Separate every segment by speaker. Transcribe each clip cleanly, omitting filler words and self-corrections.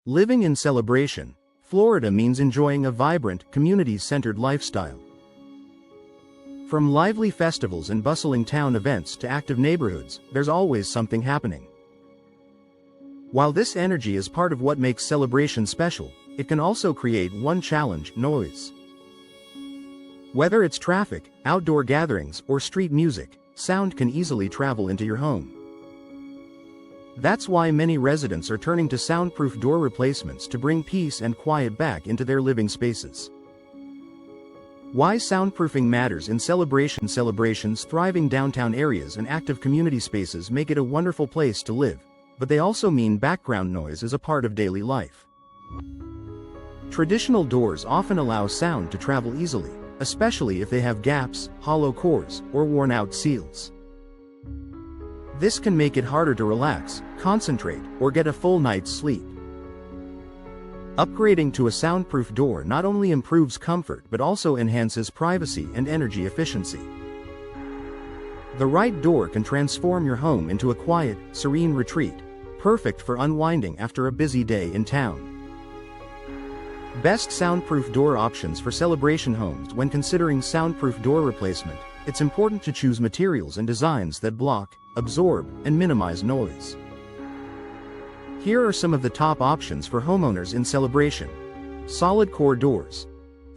Speaker 1: Living in Celebration, Florida means enjoying a vibrant, community-centered lifestyle. From lively festivals and bustling town events to active neighborhoods, there's always something happening. While this energy is part of what makes Celebration special, it can also create one challenge: noise. Whether it's traffic, outdoor gatherings, or street music, sound can easily travel into your home. That's why many residents are turning to soundproof door replacements to bring peace and quiet back into their living spaces. Why soundproofing matters in Celebration's thriving downtown areas and active community spaces make it a wonderful place to live, but they also mean background noise is a part of daily life. Traditional doors often allow sound to travel easily, especially if they have gaps, hollow cores, or worn-out seals. This can make it harder to relax, concentrate, or get a full night's sleep. Upgrading to a soundproof door not only improves comfort but also enhances privacy and energy efficiency. The right door can transform your home into a quiet, serene retreat, perfect for unwinding after a busy day in town. Best soundproof door options for Celebration homes. When considering soundproof door replacement, it's important to choose materials and designs that block, absorb, and minimize noise. Here are some of the top options for homeowners in Celebration. Solid core doors.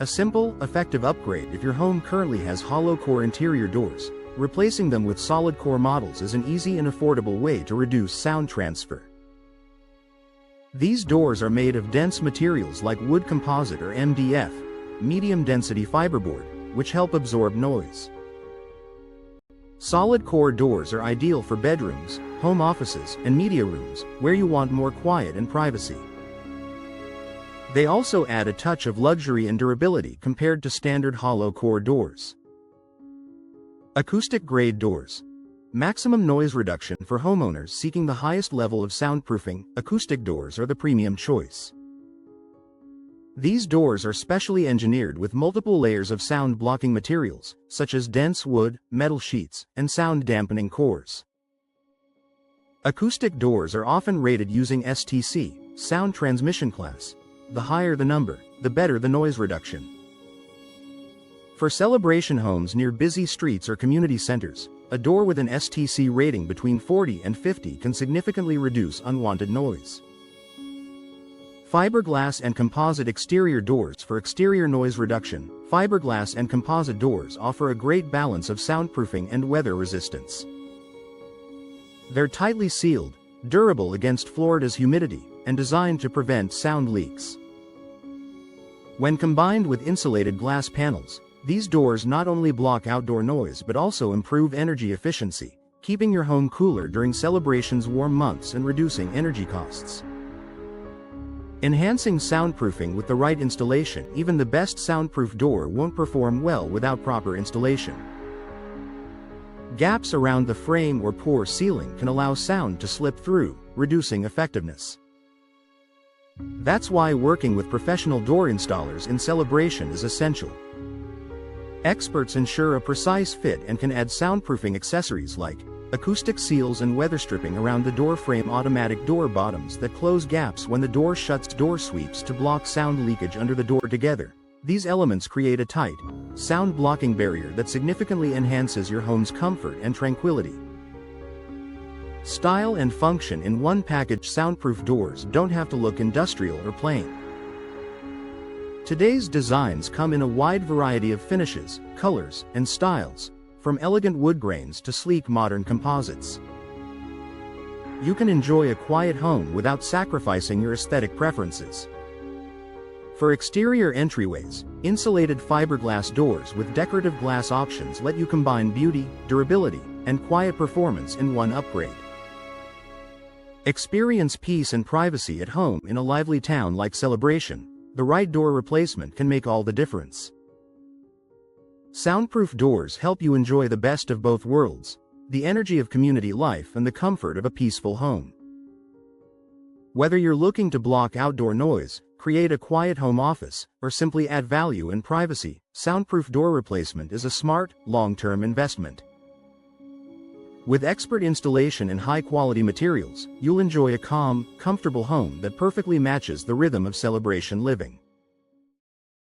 Speaker 1: A simple, effective upgrade if your home currently has hollow core interior doors. Replacing them with solid core models is an easy and affordable way to reduce sound transfer. These doors are made of dense materials like wood composite or MDF, medium density fiberboard, which help absorb noise. Solid core doors are ideal for bedrooms, home offices, and media rooms, where you want more quiet and privacy. They also add a touch of luxury and durability compared to standard hollow core doors. Acoustic grade doors. Maximum noise reduction for homeowners seeking the highest level of soundproofing. Acoustic doors are the premium choice. These doors are specially engineered with multiple layers of sound blocking materials, such as dense wood, metal sheets, and sound dampening cores. Acoustic doors are often rated using STC, sound transmission class. The higher the number, the better the noise reduction. For Celebration homes near busy streets or community centers, a door with an STC rating between 40 and 50 can significantly reduce unwanted noise. Fiberglass and composite exterior doors. For exterior noise reduction, fiberglass and composite doors offer a great balance of soundproofing and weather resistance. They're tightly sealed, durable against Florida's humidity, and designed to prevent sound leaks. When combined with insulated glass panels, these doors not only block outdoor noise but also improve energy efficiency, keeping your home cooler during Celebration's warm months and reducing energy costs. Enhancing soundproofing with the right installation. Even the best soundproof door won't perform well without proper installation. Gaps around the frame or poor sealing can allow sound to slip through, reducing effectiveness. That's why working with professional door installers in Celebration is essential. Experts ensure a precise fit and can add soundproofing accessories like acoustic seals and weather stripping around the door frame, automatic door bottoms that close gaps when the door shuts, door sweeps to block sound leakage under the door. Together, these elements create a tight, sound blocking barrier that significantly enhances your home's comfort and tranquility. Style and function in one package. Soundproof doors don't have to look industrial or plain. Today's designs come in a wide variety of finishes, colors, and styles, from elegant wood grains to sleek modern composites. You can enjoy a quiet home without sacrificing your aesthetic preferences. For exterior entryways, insulated fiberglass doors with decorative glass options let you combine beauty, durability, and quiet performance in one upgrade. Experience peace and privacy at home in a lively town like Celebration. The right door replacement can make all the difference. Soundproof doors help you enjoy the best of both worlds: the energy of community life and the comfort of a peaceful home. Whether you're looking to block outdoor noise, create a quiet home office, or simply add value and privacy, soundproof door replacement is a smart, long-term investment. With expert installation and high-quality materials, you'll enjoy a calm, comfortable home that perfectly matches the rhythm of celebration living.